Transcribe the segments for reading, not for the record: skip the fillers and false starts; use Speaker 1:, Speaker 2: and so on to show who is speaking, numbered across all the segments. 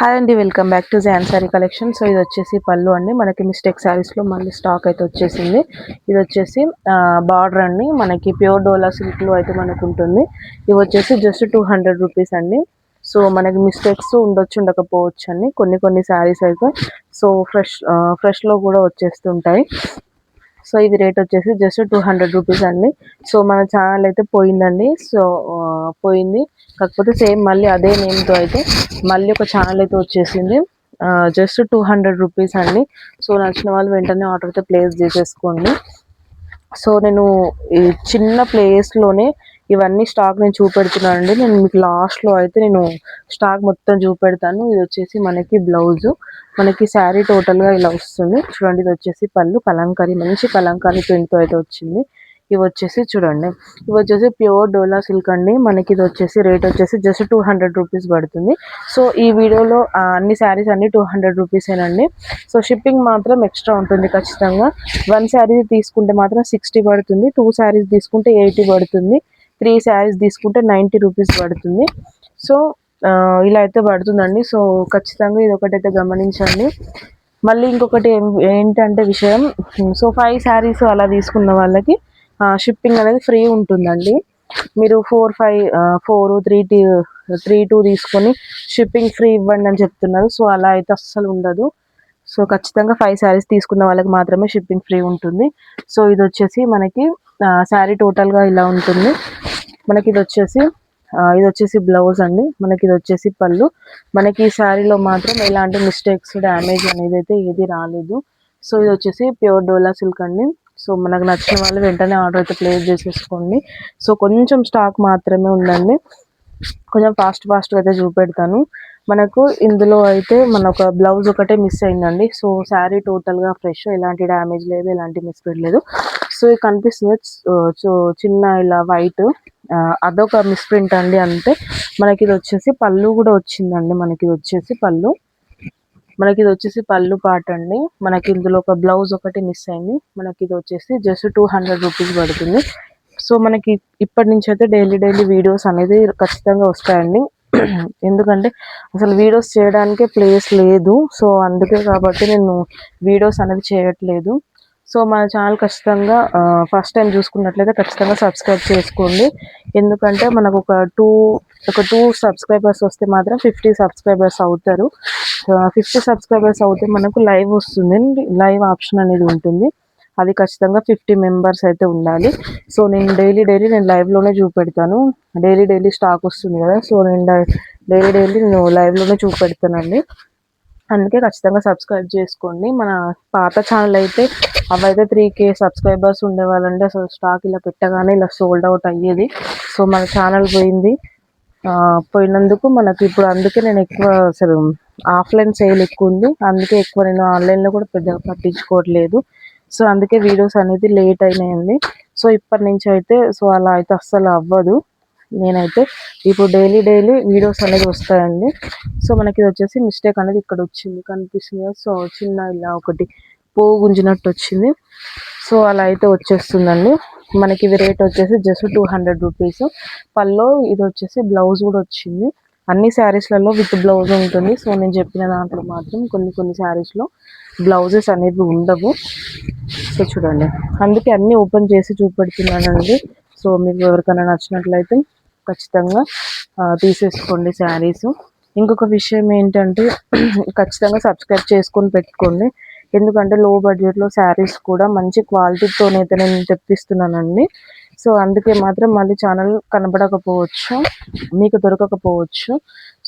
Speaker 1: Hi అండి, welcome back to John sari collection. So ఇది వచ్చేసి పళ్ళు అండి. మనకి మిస్టేక్ శారీస్లో మళ్ళీ స్టాక్ అయితే వచ్చేసింది. ఇది వచ్చేసి బార్డర్ అండి. మనకి ప్యూర్ డోలా సిల్క్లో అయితే మనకు ఉంటుంది. ఇవి వచ్చేసి జస్ట్ 200 రూపీస్ అండి. సో మనకి మిస్టేక్స్ ఉండొచ్చు, ఉండకపోవచ్చు అండి కొన్ని శారీస్ అయితే. సో ఫ్రెష్లో కూడా వచ్చేస్తుంటాయి. సో ఇది రేట్ వచ్చేసి జస్ట్ 200 రూపీస్ అండి. సో మన ఛానల్ అయితే పోయిందండి. సో పోయింది, కాకపోతే సేమ్ మళ్ళీ అదే నేమ్తో అయితే మళ్ళీ ఒక ఛానల్ అయితే వచ్చేసింది. జస్ట్ 200 రూపీస్ అండి. సో నచ్చిన వాళ్ళు వెంటనే ఆర్డర్ అయితే ప్లేస్ చేసేసుకోండి. సో నేను ఈ చిన్న ప్లేస్లోనే ఇవన్నీ స్టాక్ నేను చూపెడుతున్నానండి. నేను మీకు లాస్ట్లో అయితే నేను స్టాక్ మొత్తం చూపెడతాను. ఇది వచ్చేసి మనకి బ్లౌజు, మనకి శారీ టోటల్గా ఇలా వస్తుంది చూడండి. ఇది వచ్చేసి పళ్ళు కలంకారీ, మంచి కలంకారీ ప్రింట్తో అయితే వచ్చింది. ఇవి వచ్చేసి చూడండి, ఇవి వచ్చేసి ప్యూర్ డోలా సిల్క్ అండి. మనకి ఇది వచ్చేసి రేట్ వచ్చేసి జస్ట్ 200 రూపీస్ పడుతుంది. సో ఈ వీడియోలో అన్ని శారీస్ అన్ని 200 రూపీసేనండి. సో షిప్పింగ్ మాత్రం ఎక్స్ట్రా ఉంటుంది ఖచ్చితంగా. 1 శారీ తీసుకుంటే మాత్రం 60 పడుతుంది, 2 శారీస్ తీసుకుంటే 80 పడుతుంది, 3 శారీస్ తీసుకుంటే 90 రూపీస్ పడుతుంది. సో ఇలా అయితే పడుతుందండి. సో ఖచ్చితంగా ఇది ఒకటైతే గమనించండి. మళ్ళీ ఇంకొకటి ఏంటంటే విషయం, సో 5 శారీస్ అలా తీసుకున్న వాళ్ళకి షిప్పింగ్ అనేది ఫ్రీ ఉంటుందండి. మీరు 4 3 2 తీసుకొని షిప్పింగ్ ఫ్రీ ఇవ్వండి అని చెప్తున్నారు. సో అలా అయితే అస్సలు ఉండదు. సో ఖచ్చితంగా 5 శారీస్ తీసుకున్న వాళ్ళకి మాత్రమే షిప్పింగ్ ఫ్రీ ఉంటుంది. సో ఇది వచ్చేసి మనకి శారీ టోటల్గా ఇలా ఉంటుంది. మనకి ఇది వచ్చేసి బ్లౌజ్ అండి. మనకి ఇది వచ్చేసి పళ్ళు. మనకి ఈ శారీలో మాత్రం ఎలాంటి మిస్టేక్స్, డ్యామేజ్ అనేది అయితే ఏది రాలేదు. సో ఇది వచ్చేసి ప్యూర్ డోలా సిల్క్ అండి. సో మనకు నచ్చిన వాళ్ళు వెంటనే ఆర్డర్ అయితే ప్లేస్ చేసేసుకోండి. సో కొంచెం స్టాక్ మాత్రమే ఉందండి, కొంచెం ఫాస్ట్గా అయితే చూపెడతాను. మనకు ఇందులో అయితే మన ఒక బ్లౌజ్ ఒకటే మిస్ అయిందండి. సో శారీ టోటల్గా ఫ్రెష్, ఎలాంటి డ్యామేజ్ లేదు, ఎలాంటి మిస్ప్రింట్ లేదు. సో ఇది కనిపిస్తుంది సో చిన్న ఇలా వైట్, అదొక మిస్ప్రింట్ అండి అంతే. మనకి ఇది వచ్చేసి పళ్ళు కూడా వచ్చిందండి. మనకి ఇది వచ్చేసి పళ్ళు పాట అండి. మనకి ఇందులో ఒక బ్లౌజ్ ఒకటి మిస్ అయింది. మనకి ఇది వచ్చేసి జస్ట్ 200 రూపీస్ పడుతుంది. సో మనకి ఇప్పటి నుంచి అయితే డైలీ వీడియోస్ అనేది ఖచ్చితంగా వస్తాయండి. ఎందుకంటే అసలు వీడియోస్ చేయడానికే ప్లేస్ లేదు. సో అందుకే కాబట్టి నేను వీడియోస్ అనేది చేయట్లేదు. సో మన ఛానల్ ఖచ్చితంగా ఫస్ట్ టైం చూసుకున్నట్లయితే ఖచ్చితంగా సబ్స్క్రైబ్ చేసుకోండి. ఎందుకంటే మనకు ఒక టూ సబ్స్క్రైబర్స్ వస్తే మాత్రం 50 సబ్స్క్రైబర్స్ అవుతారు. 50 సబ్స్క్రైబర్స్ అవుతే మనకు లైవ్ వస్తుంది, లైవ్ ఆప్షన్ అనేది ఉంటుంది. అది ఖచ్చితంగా 50 మెంబర్స్ అయితే ఉండాలి. సో నేను డైలీ నేను లైవ్లోనే చూపెడతాను. డైలీ స్టాక్ వస్తుంది కదా. సో నేను డైలీ నేను లైవ్లోనే చూపెడతానండి. అందుకే ఖచ్చితంగా సబ్స్క్రైబ్ చేసుకోండి. మన పాత ఛానల్ అయితే అవైతే 3K సబ్స్క్రైబర్స్ ఉండేవాళ్ళండి. అసలు స్టాక్ ఇలా పెట్టగానే ఇలా సోల్డ్ అవుట్ అయ్యేది. సో మన ఛానల్ పోయినందుకు మనకి ఇప్పుడు అందుకే నేను ఎక్కువ అసలు ఆఫ్లైన్ సేల్ ఎక్కువ ఉంది. అందుకే ఎక్కువ నేను ఆన్లైన్లో కూడా పెద్దగా పట్టించుకోవట్లేదు. సో అందుకే వీడియోస్ అనేది లేట్ అయినాయండి. సో ఇప్పటి నుంచి అయితే సో అలా అయితే అస్సలు అవ్వదు. నేనైతే ఇప్పుడు డైలీ వీడియోస్ అనేది వస్తాయండి. సో మనకి ఇది వచ్చేసి మిస్టేక్ అనేది ఇక్కడ వచ్చింది, కనిపిస్తుంది. సో చిన్న ఇలా ఒకటి పోగు గుంజినట్టు వచ్చింది. సో అలా అయితే వచ్చేస్తుందండి. మనకి ఇది రేట్ వచ్చేసి జస్ట్ 200 రూపీస్. పల్లో ఇది వచ్చేసి బ్లౌజ్ కూడా వచ్చింది. అన్ని శారీస్లలో విత్ బ్లౌజ్ ఉంటుంది. సో నేను చెప్పిన దాంట్లో మాత్రం కొన్ని శారీస్లో బ్లౌజెస్ అనేవి ఉండవు. సో చూడండి, అందుకే అన్నీ ఓపెన్ చేసి చూపెడుతున్నానండి. సో మీకు ఎవరికైనా నచ్చినట్లయితే ఖచ్చితంగా తీసేసుకోండి శారీస్. ఇంకొక విషయం ఏంటంటే ఖచ్చితంగా సబ్స్క్రైబ్ చేసుకొని పెట్టుకోండి. ఎందుకంటే లో బడ్జెట్లో శారీస్ కూడా మంచి క్వాలిటీతోనైతే నేను తెప్పిస్తున్నానండి. సో అందుకే మాత్రం మళ్ళీ ఛానల్ కనబడకపోవచ్చు, మీకు దొరకకపోవచ్చు.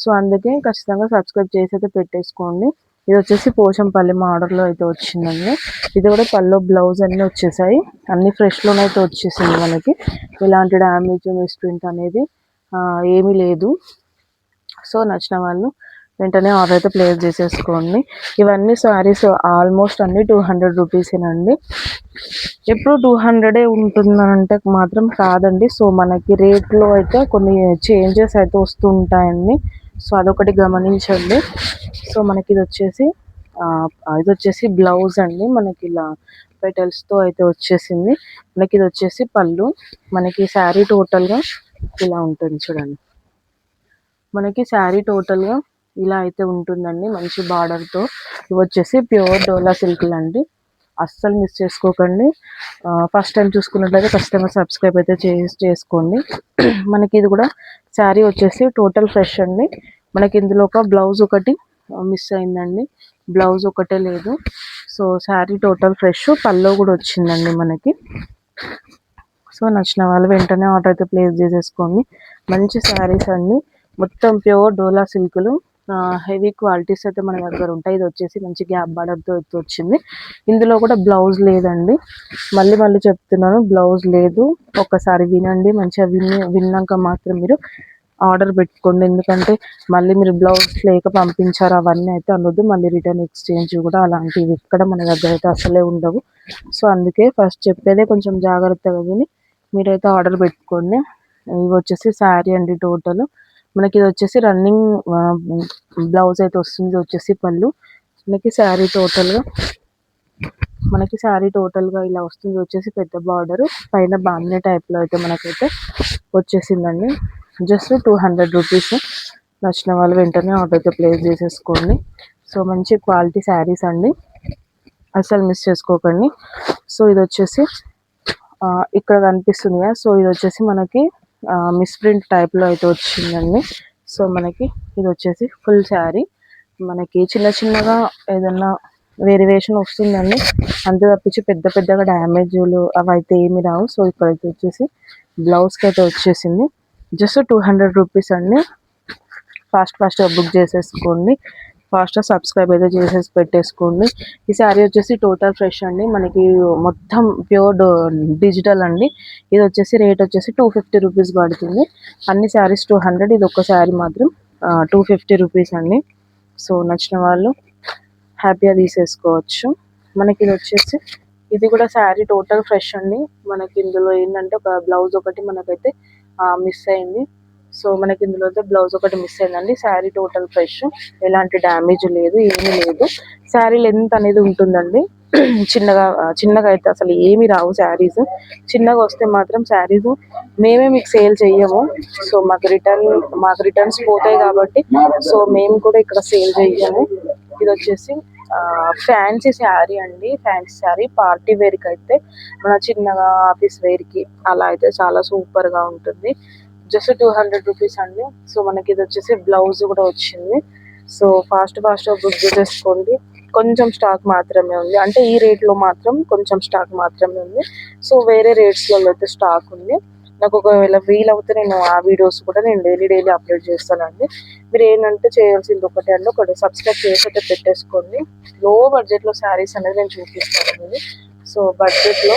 Speaker 1: సో అందుకే ఖచ్చితంగా సబ్స్క్రైబ్ చేసి అయితే పెట్టేసుకోండి. ఇది వచ్చేసి పోచంపల్లి మా ఆర్డర్లో అయితే వచ్చిందండి. ఇది కూడా పల్లో బ్లౌజ్ అన్నీ వచ్చేసాయి. అన్ని ఫ్రెష్లోనే అయితే వచ్చేసింది. మనకి ఎలాంటి డ్యామేజ్, మిస్ప్రింట్ అనేది ఏమీ లేదు. సో నచ్చిన వాళ్ళు వెంటనే ఆర్డర్ అయితే ప్లేస్ చేసేసుకోండి. ఇవన్నీ శారీస్ ఆల్మోస్ట్ అన్ని 200 రూపీసేనండి. ఎప్పుడు 200 ఉంటుందంటే మాత్రం కాదండి. సో మనకి రేట్లో అయితే కొన్ని చేంజెస్ అయితే వస్తూ ఉంటాయండి. సో అదొకటి గమనించండి. సో మనకి ఇది వచ్చేసి బ్లౌజ్ అండి. మనకి ఇలా పెటల్స్తో అయితే వచ్చేసింది. మనకి ఇది వచ్చేసి పళ్ళు. మనకి శారీ టోటల్గా ఇలా ఉంటుంది చూడండి. మనకి శారీ టోటల్గా ఇలా అయితే ఉంటుందండి మంచి బార్డర్తో. ఇవి వచ్చేసి ప్యూర్ డోలా సిల్క్లు అండి, అస్సలు మిస్ చేసుకోకండి. ఫస్ట్ టైం చూసుకున్నట్లయితే ఖచ్చితంగా సబ్స్క్రైబ్ అయితే చేసుకోండి. మనకి ఇది కూడా శారీ వచ్చేసి టోటల్ ఫ్రెష్ అండి. మనకి ఇందులో ఒక బ్లౌజ్ ఒకటి మిస్ అయిందండి, బ్లౌజ్ ఒకటే లేదు. సో శారీ టోటల్ ఫ్రెష్, పల్లో కూడా వచ్చిందండి మనకి. సో నచ్చిన వాళ్ళు వెంటనే ఆర్డర్ అయితే ప్లేస్ చేసేసుకోండి. మంచి శారీస్ అండి, మొత్తం ప్యూర్ డోలా సిల్కులు, హెవీ క్వాలిటీస్ అయితే మన దగ్గర ఉంటాయి. ఇది వచ్చేసి మంచి గ్యాప్ బార్డర్తో అయితే వచ్చింది. ఇందులో కూడా బ్లౌజ్ లేదండి, మళ్ళీ మళ్ళీ చెప్తున్నాను, బ్లౌజ్ లేదు. ఒక్కసారి వినండి, మంచిగా విన్నాక మాత్రం మీరు ఆర్డర్ పెట్టుకోండి. ఎందుకంటే మళ్ళీ మీరు బ్లౌజ్ లేక పంపించారు అవన్నీ అయితే అనొద్దు. మళ్ళీ రిటర్న్ ఎక్స్చేంజ్ కూడా అలాంటివి ఇక్కడ మన దగ్గర అయితే అసలే ఉండవు. సో అందుకే ఫస్ట్ చెప్పేదే కొంచెం జాగ్రత్తగా విని మీరైతే ఆర్డర్ పెట్టుకోండి. ఇవి వచ్చేసి శారీ అండి టోటల్. మనకి ఇది వచ్చేసి రన్నింగ్ బ్లౌజ్ అయితే వస్తుంది. ఇది వచ్చేసి పళ్ళు. మనకి శారీ టోటల్గా ఇలా వస్తుంది. వచ్చేసి పెద్ద బార్డర్ పైన బాంబే టైప్లో అయితే మనకైతే వచ్చేసిందండి. Just 200 rupees. నచ్చిన వాళ్ళు వెంటనే ఆర్డర్ అయితే ప్లేస్ చేసేసుకోండి. సో మంచి క్వాలిటీ శారీస్ అండి, అసలు మిస్ చేసుకోకండి. సో ఇది వచ్చేసి ఇక్కడ కనిపిస్తుంది కదా, సో ఇది వచ్చేసి మనకి మిస్ ప్రింట్ టైప్లో అయితే వచ్చిందండి. సో మనకి ఇది వచ్చేసి ఫుల్ శారీ, మనకి చిన్న చిన్నగా ఏదన్నా వేరియేషన్ వస్తుందండి, అంతే తప్పించి పెద్ద పెద్దగా డ్యామేజ్లు అవి అయితే ఏమి రావు. సో ఇక్కడైతే వచ్చేసి బ్లౌజ్కి అయితే వచ్చేసింది. జస్ట్ 200 రూపీస్ అండి. ఫాస్ట్గా బుక్ చేసేసుకోండి, ఫాస్ట్గా సబ్స్క్రైబ్ అయితే చేసేసి పెట్టేసుకోండి. ఈ శారీ వచ్చేసి టోటల్ ఫ్రెష్ అండి, మనకి మొత్తం ప్యూర్ డిజిటల్ అండి. ఇది వచ్చేసి రేట్ వచ్చేసి 250 రూపీస్ పడుతుంది. అన్ని శారీస్ 200, ఇది ఒక్క శారీ మాత్రం 250 రూపీస్ అండి. సో నచ్చిన వాళ్ళు హ్యాపీగా తీసేసుకోవచ్చు. మనకి ఇది వచ్చేసి ఇది కూడా శారీ టోటల్ ఫ్రెష్ అండి. మనకి ఇందులో ఏంటంటే ఒక బ్లౌజ్ ఒకటి మనకైతే మిస్ అయింది. సో మనకి ఇందులో అయితే బ్లౌజ్ ఒకటి మిస్ అయిందండి. శారీ టోటల్ ఫ్రెష్, ఎలాంటి డ్యామేజ్ లేదు, ఏమీ లేదు. శారీ లెంత్ అనేది ఉంటుందండి, చిన్నగా అయితే అసలు ఏమి రావు శారీస్. చిన్నగా వస్తే మాత్రం శారీస్ మేమే మీకు సేల్ చెయ్యము. సో మాకు రిటర్న్స్ పోతాయి కాబట్టి సో మేము కూడా ఇక్కడ సేల్ చెయ్యము. ఇది వచ్చేసి ఫ్యాన్సీ శారీ అండి, ఫ్యాన్సీ శారీ పార్టీ వేర్కి అయితే, మన చిన్నగా ఆఫీస్ వేర్కి అలా అయితే చాలా సూపర్గా ఉంటుంది. జస్ట్ 200 రూపీస్ అండి. సో మనకి ఇది వచ్చేసి బ్లౌజ్ కూడా వచ్చింది. సో ఫాస్ట్గా బుక్ చేసేసుకోండి. కొంచెం స్టాక్ మాత్రమే ఉంది, అంటే ఈ రేట్లో మాత్రం కొంచెం స్టాక్ మాత్రమే ఉంది. సో వేరే రేట్స్లలో అయితే స్టాక్ ఉంది. నాకు ఒకవేళ వీలవుతే నేను ఆ వీడియోస్ కూడా నేను డైలీ అప్లోడ్ చేస్తానండి. మీరు ఏంటంటే చేయాల్సింది ఒకటే అండి, ఒకటి సబ్స్క్రైబ్ చేసి అయితే పెట్టేసుకోండి. లో బడ్జెట్లో శారీస్ అనేది నేను చూపిస్తాను. సో బడ్జెట్లో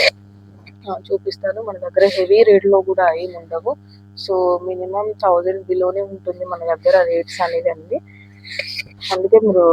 Speaker 1: చూపిస్తాను. మన దగ్గర హెవీ రేట్లో కూడా ఏమి ఉండవు. సో మినిమం 1000 బిలోనే ఉంటుంది మన దగ్గర రేట్స్ అనేది అండి. అందుకే మీరు